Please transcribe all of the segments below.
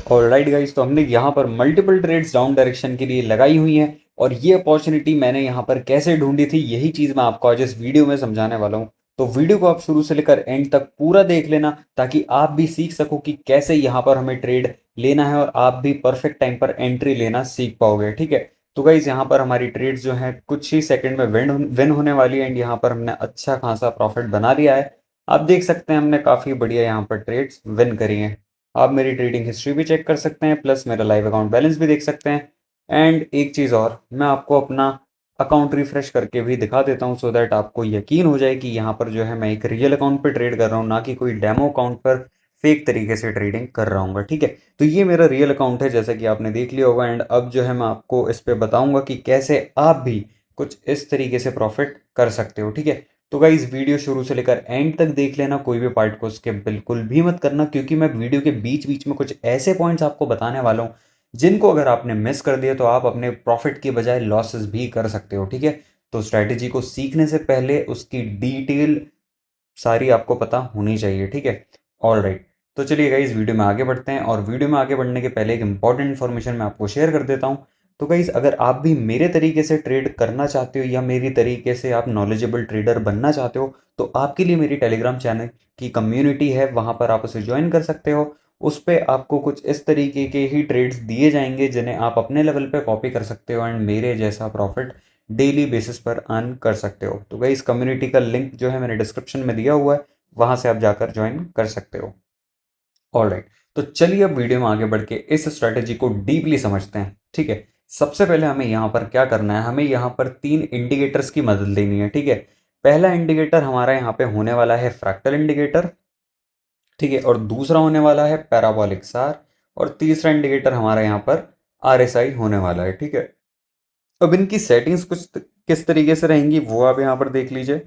Alright guys, तो हमने यहाँ पर मल्टीपल ट्रेड्स डाउन डायरेक्शन के लिए लगाई हुई हैं और ये अपॉर्चुनिटी मैंने यहाँ पर कैसे ढूंढी थी यही चीज़ मैं आपको आज इस वीडियो में समझाने वाला हूँ। तो वीडियो को आप शुरू से लेकर एंड तक पूरा देख लेना ताकि आप भी सीख सको कि कैसे यहाँ पर हमें ट्रेड लेना है और आप भी परफेक्ट टाइम पर एंट्री लेना सीख पाओगे। ठीक है, तो गाइस यहाँ पर हमारी ट्रेड्स जो हैं कुछ ही सेकंड में विन होने वाली है एंड यहाँ पर हमने अच्छा खासा प्रॉफिट बना लिया है। आप देख सकते हैं हमने काफ़ी बढ़िया यहाँ पर ट्रेड्स विन करी हैं। आप मेरी ट्रेडिंग हिस्ट्री भी चेक कर सकते हैं, प्लस मेरा लाइव अकाउंट बैलेंस भी देख सकते हैं। एंड एक चीज़ और, मैं आपको अपना अकाउंट रिफ्रेश करके भी दिखा देता हूँ सो दैट आपको यकीन हो जाए कि यहाँ पर जो है मैं एक रियल अकाउंट पर ट्रेड कर रहा हूँ, ना कि कोई डेमो अकाउंट पर फेक तरीके से ट्रेडिंग कर रहा हूँ। ठीक है, तो ये मेरा रियल अकाउंट है जैसा कि आपने देख लिया होगा। एंड अब जो है मैं आपको इस पर बताऊंगा कि कैसे आप भी कुछ इस तरीके से प्रॉफिट कर सकते हो। ठीक है, तो गाइज वीडियो शुरू से लेकर एंड तक देख लेना, कोई भी पार्ट को स्किप बिल्कुल भी मत करना, क्योंकि मैं वीडियो के बीच बीच में कुछ ऐसे पॉइंट्स आपको बताने वाला हूँ जिनको अगर आपने मिस कर दिया तो आप अपने प्रॉफिट की बजाय लॉसेस भी कर सकते हो। ठीक है, तो स्ट्रैटेजी को सीखने से पहले उसकी डिटेल सारी आपको पता होनी चाहिए। ठीक है, ऑल राइट, तो चलिए गाइज वीडियो में आगे बढ़ते हैं। और वीडियो में आगे बढ़ने के पहले एक इंपॉर्टेंट इन्फॉर्मेशन मैं आपको शेयर कर देता हूँ। तो गाइज अगर आप भी मेरे तरीके से ट्रेड करना चाहते हो या मेरी तरीके से आप नॉलेजेबल ट्रेडर बनना चाहते हो तो आपके लिए मेरी टेलीग्राम चैनल की कम्युनिटी है, वहाँ पर आप उसे ज्वाइन कर सकते हो। उस पर आपको कुछ इस तरीके के ही ट्रेड्स दिए जाएंगे जिन्हें आप अपने लेवल पे कॉपी कर सकते हो एंड मेरे जैसा प्रॉफिट डेली बेसिस पर अर्न कर सकते हो। तो गाइस कम्युनिटी का लिंक जो है मैंने डिस्क्रिप्शन में दिया हुआ है, वहां से आप जाकर ज्वाइन कर सकते हो। ऑलराइट, तो चलिए अब वीडियो में आगे बढ़ के इस स्ट्रैटेजी को डीपली समझते हैं। ठीक है, सबसे पहले हमें यहाँ पर क्या करना है, हमें यहाँ पर तीन इंडिकेटर्स की मदद लेनी है। ठीक है, पहला इंडिकेटर हमारा यहाँ पे होने वाला है फ्रैक्टल इंडिकेटर। ठीक है, और दूसरा होने वाला है पैराबोलिक सार, और तीसरा इंडिकेटर हमारा यहाँ पर आरएसआई होने वाला है। ठीक है, अब इनकी सेटिंग्स किस तरीके से रहेंगी वो आप यहाँ पर देख लीजिए।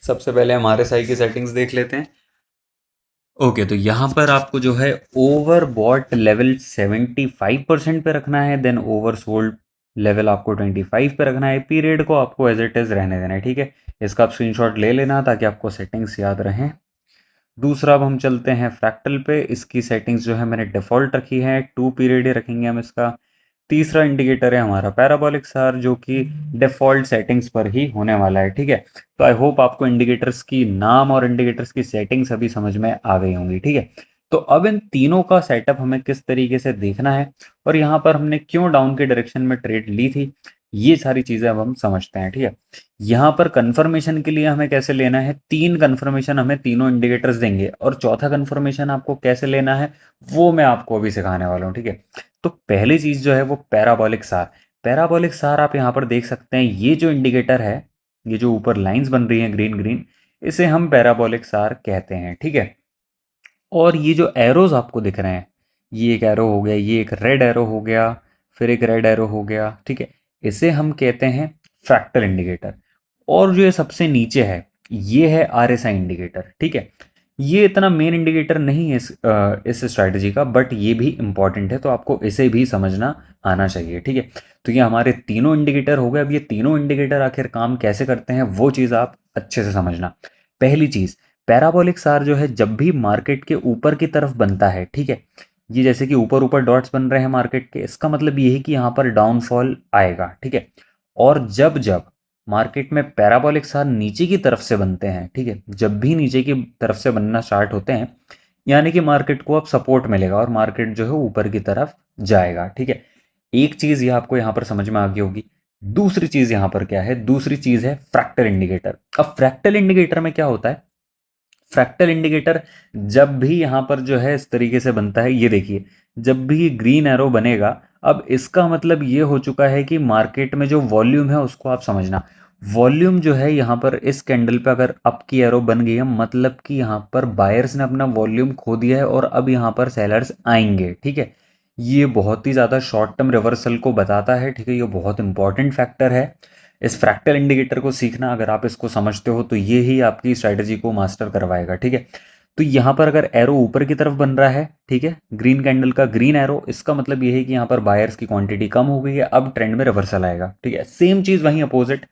सबसे पहले हम आरएसआई की सेटिंग्स देख लेते हैं। ओके, तो यहाँ पर आपको जो है ओवर बॉट लेवल 75% पे रखना है, देन ओवर सोल्ड लेवल आपको 25 पे रखना है। पीरियड को आपको एज इट इज रहने देना है। ठीक है, इसका आप स्क्रीनशॉट ले लेना ताकि आपको सेटिंग्स याद रहें। दूसरा अब हम चलते हैं फ्रैक्टल पे, इसकी सेटिंग्स जो है मैंने डिफ़ॉल्ट रखी है, 2 पीरियड रखेंगे हम इसका। तीसरा इंडिकेटर है हमारा पैराबोलिक सार जो कि डिफ़ॉल्ट सेटिंग्स पर ही होने वाला है। ठीक है, तो आई होप आपको इंडिकेटर्स की नाम और इंडिकेटर्स की सेटिंग्स अभी समझ में आ गई होंगी। ठीक है, तो अब इन तीनों का सेटअप हमें किस तरीके से देखना है और यहाँ पर हमने क्यों डाउन के डायरेक्शन में ट्रेड ली थी, ये सारी चीज़ें अब हम समझते हैं। ठीक है, यहाँ पर कंफर्मेशन के लिए हमें कैसे लेना है, तीन कंफर्मेशन हमें तीनों इंडिकेटर्स देंगे और चौथा कंफर्मेशन आपको कैसे लेना है वो मैं आपको अभी सिखाने वाला हूँ। ठीक है, तो पहली चीज़ जो है वो पैराबोलिक सार। पैराबोलिक सार आप यहाँ पर देख सकते हैं, ये जो इंडिकेटर है, ये जो ऊपर लाइंस बन रही हैं ग्रीन ग्रीन, इसे हम पैराबोलिक सार कहते हैं। ठीक है, और ये जो एरोज आपको दिख रहे हैं, ये एक एरो हो गया, ये एक रेड एरो हो गया, फिर एक रेड एरो हो गया। ठीक है, इसे हम कहते हैं फ्रैक्टल इंडिकेटर। और जो ये सबसे नीचे है ये है आरएसआई इंडिकेटर। ठीक है, ये इतना मेन इंडिकेटर नहीं है इस स्ट्रैटेजी का, बट ये भी इंपॉर्टेंट है तो आपको इसे भी समझना आना चाहिए। ठीक है, तो ये हमारे तीनों इंडिकेटर हो गए। अब ये तीनों इंडिकेटर आखिर काम कैसे करते हैं वो चीज़ आप अच्छे से समझना। पहली चीज़, पैराबोलिक सार जो है जब भी मार्केट के ऊपर की तरफ बनता है, ठीक है, ये जैसे कि ऊपर ऊपर डॉट्स बन रहे हैं मार्केट के, इसका मतलब ये है कि यहाँ पर डाउनफॉल आएगा। ठीक है, और जब जब मार्केट में पैराबोलिक सार नीचे की तरफ से बनते हैं, ठीक है, जब भी नीचे की तरफ से बनना स्टार्ट होते हैं, यानी कि मार्केट को अब सपोर्ट मिलेगा और मार्केट जो है ऊपर की तरफ जाएगा। ठीक है, एक चीज़ ये आपको यहाँ पर समझ में आ गई होगी। दूसरी चीज़ यहाँ पर क्या है, दूसरी चीज़ है फ्रैक्टल इंडिकेटर। अब फ्रैक्टल इंडिकेटर में क्या होता है, फ्रैक्टल इंडिकेटर जब भी यहाँ पर जो है इस तरीके से बनता है, ये देखिए, जब भी ग्रीन एरो बनेगा, अब इसका मतलब ये हो चुका है कि मार्केट में जो वॉल्यूम है उसको आप समझना। वॉल्यूम जो है यहाँ पर इस कैंडल पे अगर अप की एरो बन गई है, मतलब कि यहाँ पर बायर्स ने अपना वॉल्यूम खो दिया है और अब यहाँ पर सेलर्स आएंगे। ठीक है, ये बहुत ही ज़्यादा शॉर्ट टर्म रिवर्सल को बताता है। ठीक है, ये बहुत इंपॉर्टेंट फैक्टर है। इस फ्रैक्टल इंडिकेटर को सीखना, अगर आप इसको समझते हो तो ये ही आपकी स्ट्रैटेजी को मास्टर करवाएगा। ठीक है, तो यहाँ पर अगर एरो ऊपर की तरफ बन रहा है, ठीक है, ग्रीन कैंडल का ग्रीन एरो, इसका मतलब ये है कि यहाँ पर बायर्स की क्वांटिटी कम हो गई है, अब ट्रेंड में रिवर्सल आएगा। ठीक है, सेम चीज़ वहीं अपोजिट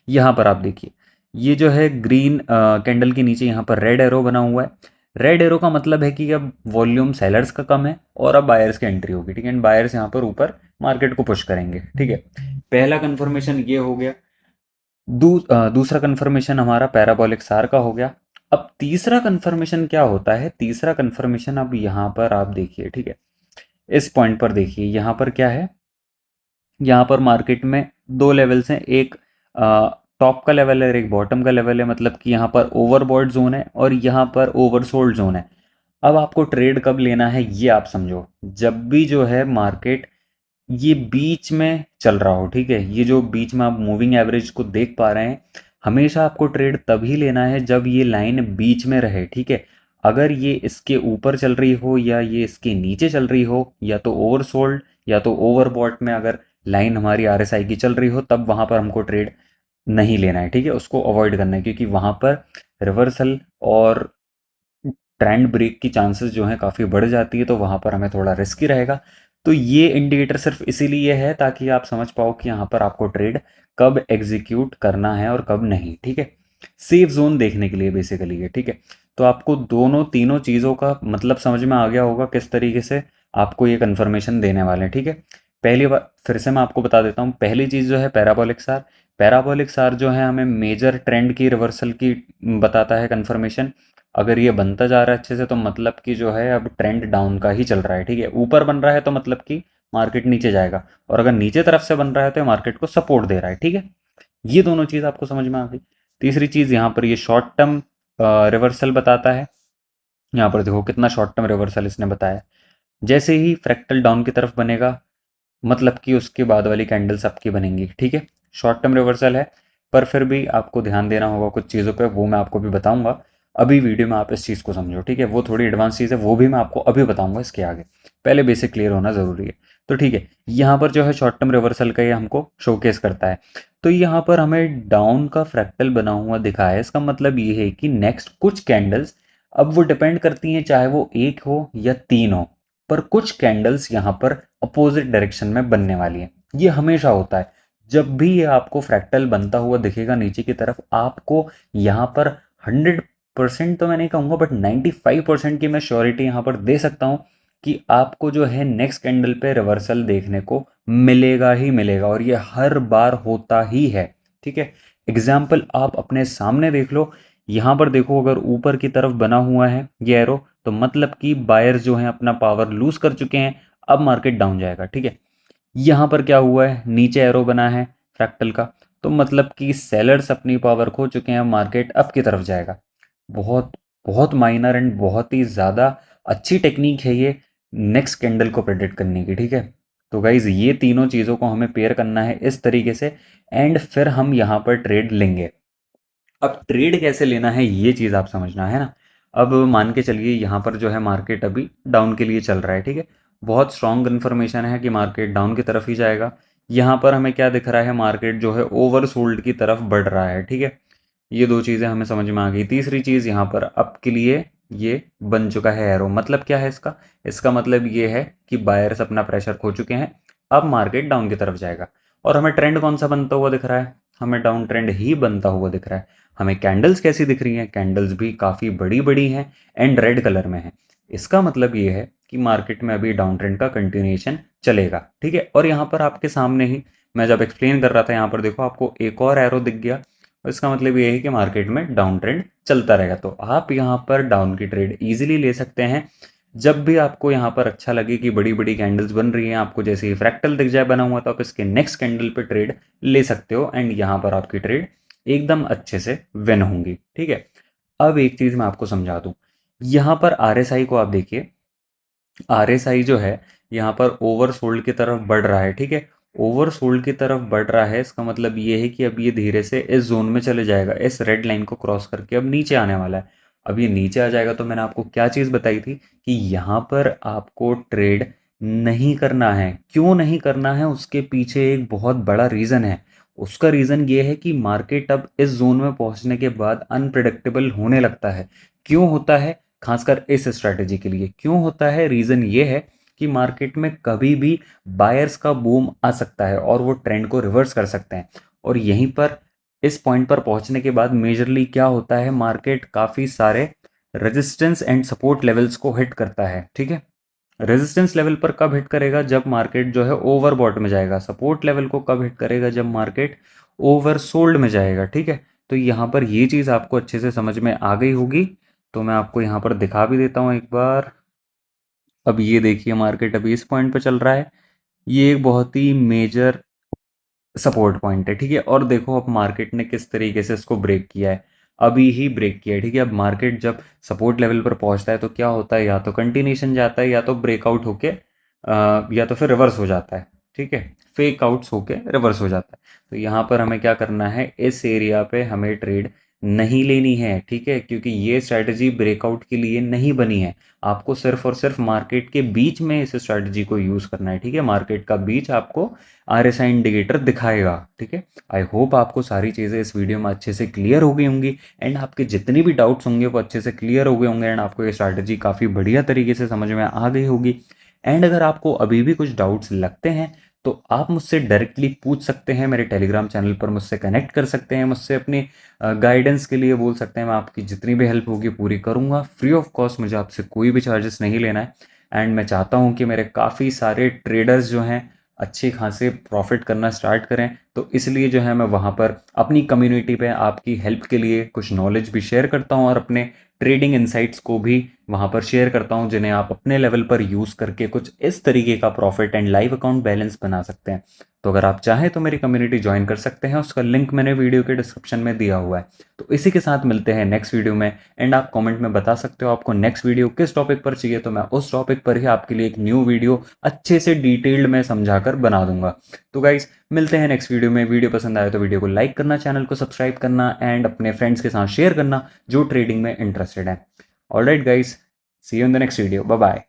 यहाँ पर आप देखिए, ये जो है ग्रीन कैंडल के नीचे यहाँ पर रेड एरो बना हुआ है, रेड एरो का मतलब है कि अब वॉल्यूम सेलर्स का कम है और अब बायर्स की एंट्री होगी, ठीक है, एंड बायर्स यहाँ पर ऊपर मार्केट को पुश करेंगे, ठीक है। पहला कंफर्मेशन ये हो गया। दूसरा कंफर्मेशन हमारा पैराबोलिक सार का हो गया। अब तीसरा कंफर्मेशन क्या होता है, तीसरा कंफर्मेशन अब यहाँ पर आप देखिए, ठीक है, इस पॉइंट पर देखिए, यहाँ पर क्या है, यहाँ पर मार्केट में दो लेवल्स हैं, एक टॉप का लेवल है और एक बॉटम का लेवल है, मतलब कि यहाँ पर ओवरबॉट जोन है और यहाँ पर ओवरसोल्ड जोन है। अब आपको ट्रेड कब लेना है ये आप समझो, जब भी जो है मार्केट ये बीच में चल रहा हो, ठीक है, ये जो बीच में आप मूविंग एवरेज को देख पा रहे हैं, हमेशा आपको ट्रेड तभी लेना है जब ये लाइन बीच में रहे, ठीक है। अगर ये इसके ऊपर चल रही हो या ये इसके नीचे चल रही हो, या तो ओवरसोल्ड या तो ओवरबॉट में अगर लाइन हमारी आरएसआई की चल रही हो, तब वहां पर हमको ट्रेड नहीं लेना है, ठीक है, उसको अवॉइड करना है, क्योंकि वहां पर रिवर्सल और ट्रेंड ब्रेक की चांसेस जो हैं काफ़ी बढ़ जाती है, तो वहाँ पर हमें थोड़ा रिस्की रहेगा। तो ये इंडिकेटर सिर्फ इसीलिए है ताकि आप समझ पाओ कि यहाँ पर आपको ट्रेड कब एग्जीक्यूट करना है और कब नहीं, ठीक है, सेफ जोन देखने के लिए बेसिकली ये, ठीक है। तो आपको दोनों तीनों चीज़ों का मतलब समझ में आ गया होगा किस तरीके से आपको ये कन्फर्मेशन देने वाले हैं, ठीक है। पहली बार फिर से मैं आपको बता देता हूँ, पहली चीज़ जो है पैराबोलिक सार, पैराबोलिक सार जो है हमें मेजर ट्रेंड की रिवर्सल की बताता है कन्फर्मेशन। अगर ये बनता जा रहा है अच्छे से तो मतलब कि जो है अब ट्रेंड डाउन का ही चल रहा है, ठीक है, ऊपर बन रहा है तो मतलब कि मार्केट नीचे जाएगा, और अगर नीचे तरफ से बन रहा है तो मार्केट को सपोर्ट दे रहा है, ठीक है। ये दोनों चीज़ आपको समझ में आ गई। तीसरी चीज़ यहाँ पर ये शॉर्ट टर्म रिवर्सल बताता है। यहाँ पर देखो कितना शॉर्ट टर्म रिवर्सल इसने बताया। जैसे ही फ्रैक्टल डाउन की तरफ बनेगा, मतलब कि उसके बाद वाली कैंडल्स आपकी बनेंगी, ठीक है, शॉर्ट टर्म रिवर्सल है। पर फिर भी आपको ध्यान देना होगा कुछ चीज़ों पे, वो मैं आपको भी बताऊंगा। अभी वीडियो में आप इस चीज़ को समझो, ठीक है, वो थोड़ी एडवांस चीज़ है, वो भी मैं आपको अभी बताऊंगा इसके आगे, पहले बेसिक क्लियर होना ज़रूरी है। तो ठीक है, यहाँ पर जो है शॉर्ट टर्म रिवर्सल का ये हमको शोकेस करता है। तो यहाँ पर हमें डाउन का फ्रैक्टल बना हुआ दिखा है, इसका मतलब ये है कि नेक्स्ट कुछ कैंडल्स, अब वो डिपेंड करती हैं चाहे वो एक हो या तीन हो, पर कुछ कैंडल्स यहाँ पर अपोजिट डायरेक्शन में बनने वाली हैं। ये हमेशा होता है, जब भी ये आपको फ्रैक्टल बनता हुआ दिखेगा नीचे की तरफ, आपको यहाँ पर 100% तो मैं नहीं कहूँगा, बट 95% की मैं श्योरिटी यहाँ पर दे सकता हूँ कि आपको जो है नेक्स्ट कैंडल पे रिवर्सल देखने को मिलेगा ही मिलेगा, और ये हर बार होता ही है, ठीक है। एग्जाम्पल आप अपने सामने देख लो, यहाँ पर देखो, अगर ऊपर की तरफ बना हुआ है ये एरो, तो मतलब कि बायर्स जो हैं अपना पावर लूज कर चुके हैं, अब मार्केट डाउन जाएगा, ठीक है। यहाँ पर क्या हुआ है, नीचे एरो बना है फ्रैक्टल का, तो मतलब कि सेलर्स अपनी पावर खो चुके हैं, मार्केट अप की तरफ जाएगा। बहुत बहुत माइनर एंड बहुत ही ज़्यादा अच्छी टेक्निक है ये नेक्स्ट कैंडल को प्रेडिक्ट करने की, ठीक है। तो गाइज ये तीनों चीज़ों को हमें पेयर करना है इस तरीके से, एंड फिर हम यहाँ पर ट्रेड लेंगे। अब ट्रेड कैसे लेना है ये चीज़ आप समझना है ना। अब मान के चलिए यहाँ पर जो है मार्केट अभी डाउन के लिए चल रहा है, ठीक है, बहुत स्ट्रॉन्ग इन्फॉर्मेशन है कि मार्केट डाउन की तरफ ही जाएगा। यहाँ पर हमें क्या दिख रहा है, मार्केट जो है ओवर सोल्ड की तरफ बढ़ रहा है, ठीक है। ये दो चीज़ें हमें समझ में आ गई। तीसरी चीज़, यहाँ पर अप के लिए ये बन चुका है एरो, मतलब क्या है इसका, इसका मतलब ये है कि बायर्स अपना प्रेशर खो चुके हैं, अब मार्केट डाउन की तरफ जाएगा। और हमें ट्रेंड कौन सा बनता हुआ दिख रहा है, हमें डाउन ट्रेंड ही बनता हुआ दिख रहा है। हमें कैंडल्स कैसी दिख रही हैं, कैंडल्स भी काफ़ी बड़ी बड़ी हैं एंड रेड कलर में है। इसका मतलब ये है कि मार्केट में अभी डाउन ट्रेंड का कंटिन्यूएशन चलेगा, ठीक है। और यहाँ पर आपके सामने ही मैं जब एक्सप्लेन कर रहा था, यहाँ पर देखो आपको एक और एरो दिख गया, इसका मतलब ये है कि मार्केट में डाउन ट्रेंड चलता रहेगा। तो आप यहाँ पर डाउन की ट्रेड इजीली ले सकते हैं जब भी आपको यहाँ पर अच्छा लगे कि बड़ी बड़ी कैंडल्स बन रही हैं, आपको जैसे ही फ्रैक्टल दिख जाए बना हुआ, तो आप इसके नेक्स्ट कैंडल पे ट्रेड ले सकते हो, एंड यहाँ पर आपकी ट्रेड एकदम अच्छे से विन होंगी, ठीक है। अब एक चीज़ मैं आपको समझा दूँ, यहाँ पर आरएसआई को आप देखिए, आरएसआई जो है यहाँ पर ओवरसोल्ड की तरफ बढ़ रहा है, ठीक है, ओवरसोल्ड की तरफ बढ़ रहा है, इसका मतलब ये है कि अब ये धीरे से इस जोन में चले जाएगा, इस रेड लाइन को क्रॉस करके अब नीचे आने वाला है। अब ये नीचे आ जाएगा, तो मैंने आपको क्या चीज़ बताई थी कि यहाँ पर आपको ट्रेड नहीं करना है। क्यों नहीं करना है, उसके पीछे एक बहुत बड़ा रीज़न है। उसका रीज़न ये है कि मार्केट अब इस जोन में पहुंचने के बाद अनप्रिडिक्टेबल होने लगता है। क्यों होता है, खासकर इस स्ट्रैटेजी के लिए क्यों होता है, रीज़न ये है कि मार्केट में कभी भी बायर्स का बूम आ सकता है और वो ट्रेंड को रिवर्स कर सकते हैं। और यहीं पर इस पॉइंट पर पहुंचने के बाद मेजरली क्या होता है, मार्केट काफ़ी सारे रेजिस्टेंस एंड सपोर्ट लेवल्स को हिट करता है। ठीक है, रेजिस्टेंस लेवल पर कब हिट करेगा, जब मार्केट जो है ओवरबॉट में जाएगा। सपोर्ट लेवल को कब हिट करेगा, जब मार्केट ओवरसोल्ड में जाएगा। ठीक है, तो यहाँ पर ये चीज़ आपको अच्छे से समझ में आ गई होगी। तो मैं आपको यहाँ पर दिखा भी देता हूँ एक बार। अब ये देखिए मार्केट अभी इस पॉइंट पे चल रहा है, ये एक बहुत ही मेजर सपोर्ट पॉइंट है। ठीक है, और देखो अब मार्केट ने किस तरीके से इसको ब्रेक किया है, अभी ही ब्रेक किया है। ठीक है, अब मार्केट जब सपोर्ट लेवल पर पहुंचता है तो क्या होता है, या तो कंटिन्यूशन जाता है, या तो ब्रेकआउट होके या तो फिर रिवर्स हो जाता है। ठीक है, फेक आउट्स होके रिवर्स हो जाता है। तो यहाँ पर हमें क्या करना है, इस एरिया पे हमें ट्रेड नहीं लेनी है। ठीक है, क्योंकि ये स्ट्रैटेजी ब्रेकआउट के लिए नहीं बनी है। आपको सिर्फ और सिर्फ मार्केट के बीच में इस स्ट्रैटेजी को यूज़ करना है। ठीक है, मार्केट का बीच आपको RSI इंडिकेटर दिखाएगा। ठीक है, आई होप आपको सारी चीज़ें इस वीडियो में अच्छे से क्लियर हो गई होंगी, एंड आपके जितनी भी डाउट्स होंगे वो अच्छे से क्लियर हो गए होंगे, एंड आपको ये स्ट्रैटेजी काफ़ी बढ़िया तरीके से समझ में आ गई होगी। एंड अगर आपको अभी भी कुछ डाउट्स लगते हैं तो आप मुझसे डायरेक्टली पूछ सकते हैं, मेरे टेलीग्राम चैनल पर मुझसे कनेक्ट कर सकते हैं, मुझसे अपनी गाइडेंस के लिए बोल सकते हैं। मैं आपकी जितनी भी हेल्प होगी पूरी करूँगा, फ्री ऑफ कॉस्ट, मुझे आपसे कोई भी चार्जेस नहीं लेना है। एंड मैं चाहता हूँ कि मेरे काफ़ी सारे ट्रेडर्स जो हैं अच्छे खासे प्रॉफिट करना स्टार्ट करें। तो इसलिए जो है मैं वहाँ पर अपनी कम्युनिटी पे आपकी हेल्प के लिए कुछ नॉलेज भी शेयर करता हूँ, और अपने ट्रेडिंग इनसाइट्स को भी वहाँ पर शेयर करता हूँ, जिन्हें आप अपने लेवल पर यूज़ करके कुछ इस तरीके का profit and live account balance बना सकते हैं। तो अगर आप चाहें तो मेरी कम्युनिटी ज्वाइन कर सकते हैं, उसका लिंक मैंने वीडियो के डिस्क्रिप्शन में दिया हुआ है। तो इसी के साथ मिलते हैं नेक्स्ट वीडियो में, एंड आप कमेंट में बता सकते हो आपको नेक्स्ट वीडियो किस टॉपिक पर चाहिए, तो मैं उस टॉपिक पर ही आपके लिए एक न्यू वीडियो अच्छे से डिटेल्ड में समझाकर बना दूंगा। तो गाइज मिलते हैं नेक्स्ट वीडियो में। वीडियो पसंद आए तो वीडियो को लाइक करना, चैनल को सब्सक्राइब करना, एंड अपने फ्रेंड्स के साथ शेयर करना जो ट्रेडिंग में इंटरेस्टेड है। Alright guys, see you in the next video, bye bye.